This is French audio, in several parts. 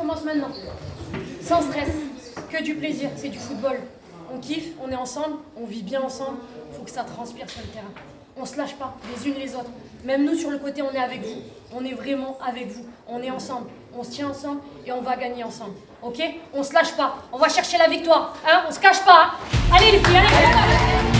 commence maintenant. Sans stress, que du plaisir, c'est du football. On kiffe, on est ensemble, on vit bien ensemble, faut que ça transpire sur le terrain. On se lâche pas, les unes les autres. Même nous sur le côté, on est avec vous. On est vraiment avec vous. On est ensemble, on se tient ensemble et on va gagner ensemble. Ok? On se lâche pas, on va chercher la victoire. Hein? On se cache pas. Hein? Allez les filles, allez!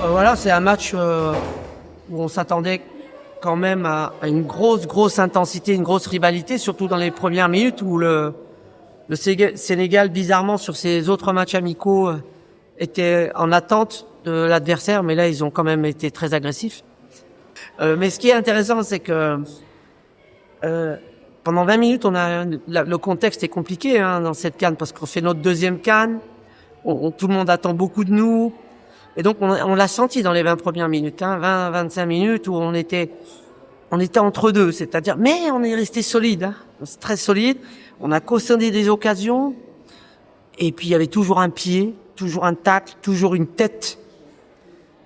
Voilà, c'est un match où on s'attendait quand même à une grosse intensité, une grosse rivalité, surtout dans les premières minutes où le Sénégal, bizarrement, sur ses autres matchs amicaux, était en attente de l'adversaire, mais là, ils ont quand même été très agressifs. Mais ce qui est intéressant, c'est que pendant 20 minutes, le contexte est compliqué dans cette CAN, parce qu'on fait notre deuxième CAN, tout le monde attend beaucoup de nous. Et donc, on l'a senti dans les 20 premières minutes, 20-25 minutes où on était entre deux, c'est-à-dire, mais on est resté solide, très solide. On a cautionné des occasions. Et puis, il y avait toujours un pied, toujours un tacle, toujours une tête.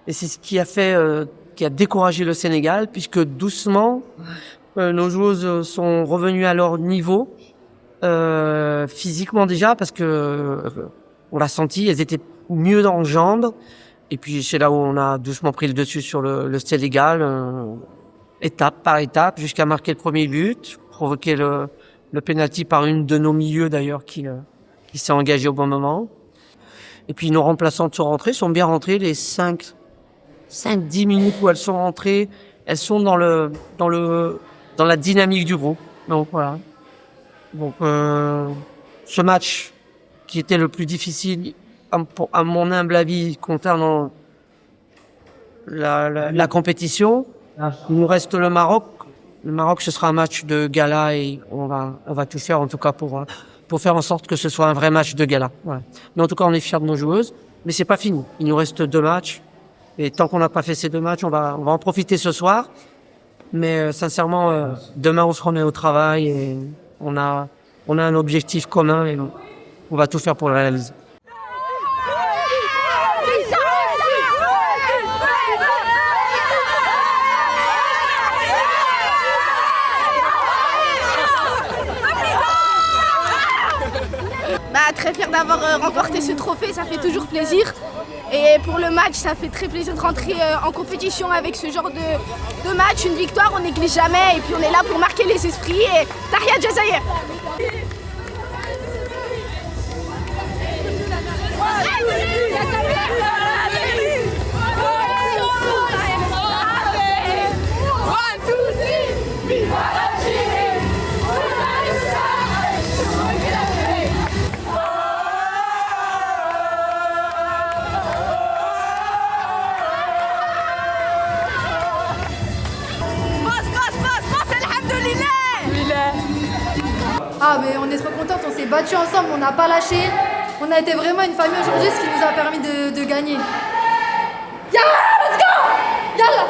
Et c'est ce qui a découragé le Sénégal, puisque doucement, nos joueuses sont revenues à leur niveau, physiquement déjà, parce que, on l'a senti, elles étaient mieux dans le jambes. Et puis c'est là où on a doucement pris le dessus sur le Sénégal, étape par étape, jusqu'à marquer le premier but, provoquer le penalty par une de nos milieux d'ailleurs qui s'est engagée au bon moment. Et puis nos remplaçantes sont bien rentrées, les 5-10 minutes où elles sont rentrées, elles sont dans la dynamique du groupe. Donc voilà. Donc ce match qui était le plus difficile, à mon humble avis, concernant la compétition, il nous reste le Maroc. Le Maroc, ce sera un match de gala et on va tout faire en tout cas pour faire en sorte que ce soit un vrai match de gala. Voilà. Mais en tout cas, on est fiers de nos joueuses. Mais c'est pas fini. Il nous reste 2 matchs. Et tant qu'on n'a pas fait ces 2 matchs, on va en profiter ce soir. Mais sincèrement, demain, on se remet au travail et on a un objectif commun et on va tout faire pour le réaliser. Très fière d'avoir remporté ce trophée, ça fait toujours plaisir. Et pour le match, ça fait très plaisir de rentrer en compétition avec ce genre de match. Une victoire, on néglige jamais et puis on est là pour marquer les esprits. Et Tahia Jazair! Ah mais on est trop contente, on s'est battus ensemble, on n'a pas lâché. On a été vraiment une famille aujourd'hui, ce qui nous a permis de gagner. Yalla, let's go! Yalla!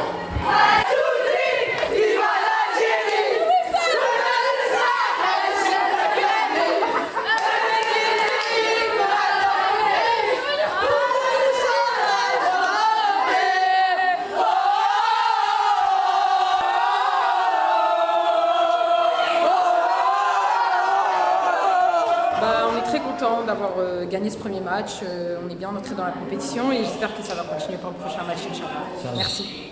On est très content d'avoir gagné ce premier match. On est bien entré dans la compétition et j'espère que ça va continuer pour le prochain match, Inch'Allah. Merci.